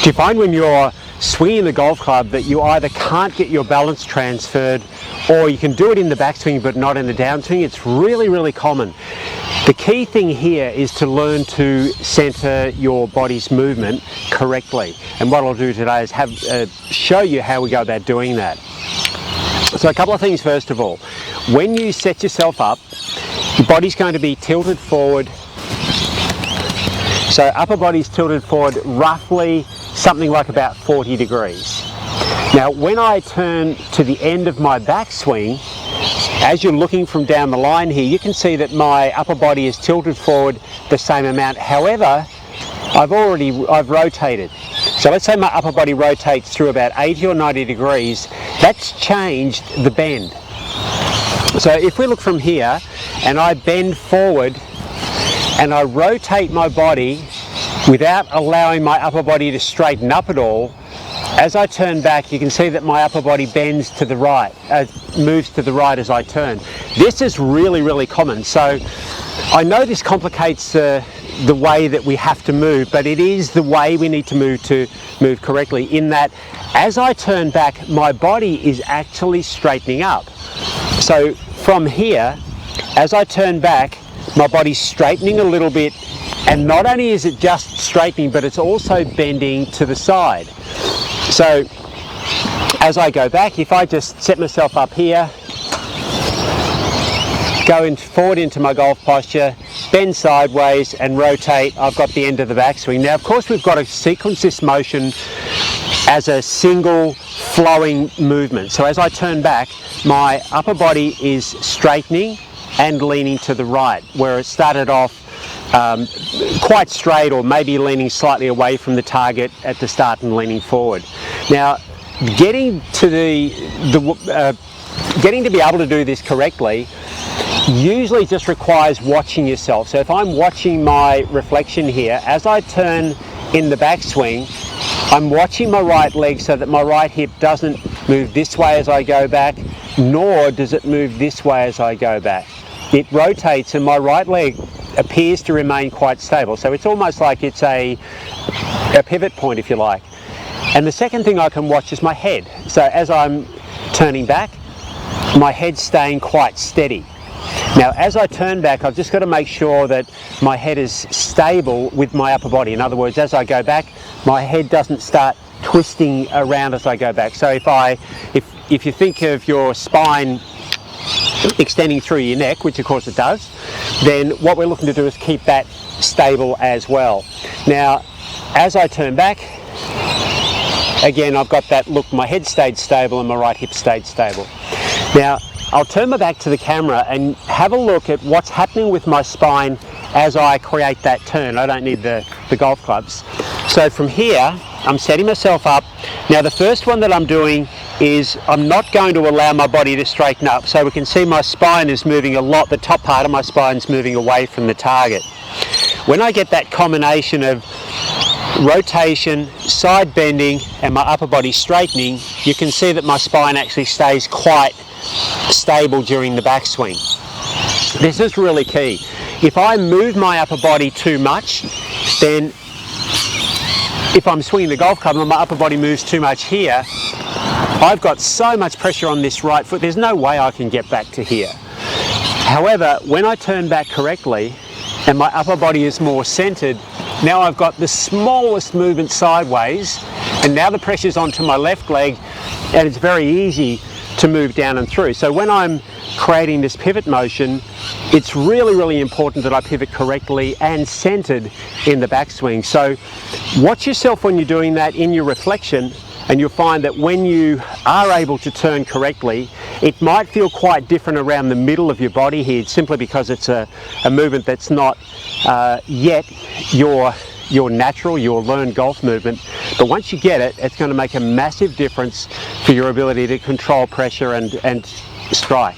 Do you find when you're swinging the golf club that you either can't get your balance transferred, or you can do it in the backswing but not in the downswing? It's really, really common. The key thing here is to learn to center your body's movement correctly. And what I'll do today is show you how we go about doing that. So a couple of things first of all. When you set yourself up, your body's going to be tilted forward. So upper body's tilted forward roughly something like about 40 degrees. Now when I turn to the end of my backswing, as you're looking from down the line here, you can see that my upper body is tilted forward the same amount. However, I've rotated. So let's say my upper body rotates through about 80 or 90 degrees. That's changed the bend. So if we look from here and I bend forward and I rotate my body without allowing my upper body to straighten up at all, as I turn back, you can see that my upper body bends to the right, moves to the right as I turn. This is really, really common. So I know this complicates the way that we have to move, but it is the way we need to move correctly, in that as I turn back, my body is actually straightening up. So from here, as I turn back, my body's straightening a little bit, and not only is it just straightening, but it's also bending to the side. So as I go back, if I just set myself up here, go forward into my golf posture, bend sideways and rotate, I've got the end of the backswing. Now of course we've got to sequence this motion as a single flowing movement. So as I turn back, my upper body is straightening and leaning to the right, where it started off quite straight, or maybe leaning slightly away from the target at the start and leaning forward. Now, getting to be able to do this correctly usually just requires watching yourself. So if I'm watching my reflection here, as I turn in the backswing, I'm watching my right leg so that my right hip doesn't move this way as I go back, nor does it move this way as I go back. It rotates and my right leg appears to remain quite stable. So it's almost like it's a pivot point, if you like. And the second thing I can watch is my head. So as I'm turning back, my head's staying quite steady. Now as I turn back, I've just got to make sure that my head is stable with my upper body. In other words, as I go back, my head doesn't start twisting around as I go back. So if you think of your spine extending through your neck, which of course it does, then what we're looking to do is keep that stable as well. Now as I turn back, again I've got that look, my head stayed stable and my right hip stayed stable. Now I'll turn my back to the camera and have a look at what's happening with my spine as I create that turn. I don't need the golf clubs. So from here, I'm setting myself up. Now the first one that I'm doing is I'm not going to allow my body to straighten up. So we can see my spine is moving a lot, the top part of my spine is moving away from the target. When I get that combination of rotation, side bending, and my upper body straightening, you can see that my spine actually stays quite stable during the backswing. This is really key. If I move my upper body too much, then if I'm swinging the golf club and my upper body moves too much here, I've got so much pressure on this right foot, there's no way I can get back to here. However, when I turn back correctly and my upper body is more centered, now I've got the smallest movement sideways, and now the pressure's onto my left leg and it's very easy to move down and through. So when I'm creating this pivot motion, it's really, really important that I pivot correctly and centered in the backswing. So watch yourself when you're doing that in your reflection, and you'll find that when you are able to turn correctly, it might feel quite different around the middle of your body here, simply because it's a movement that's not yet your natural, your learned golf movement. But once you get it, it's going to make a massive difference for your ability to control pressure and strike.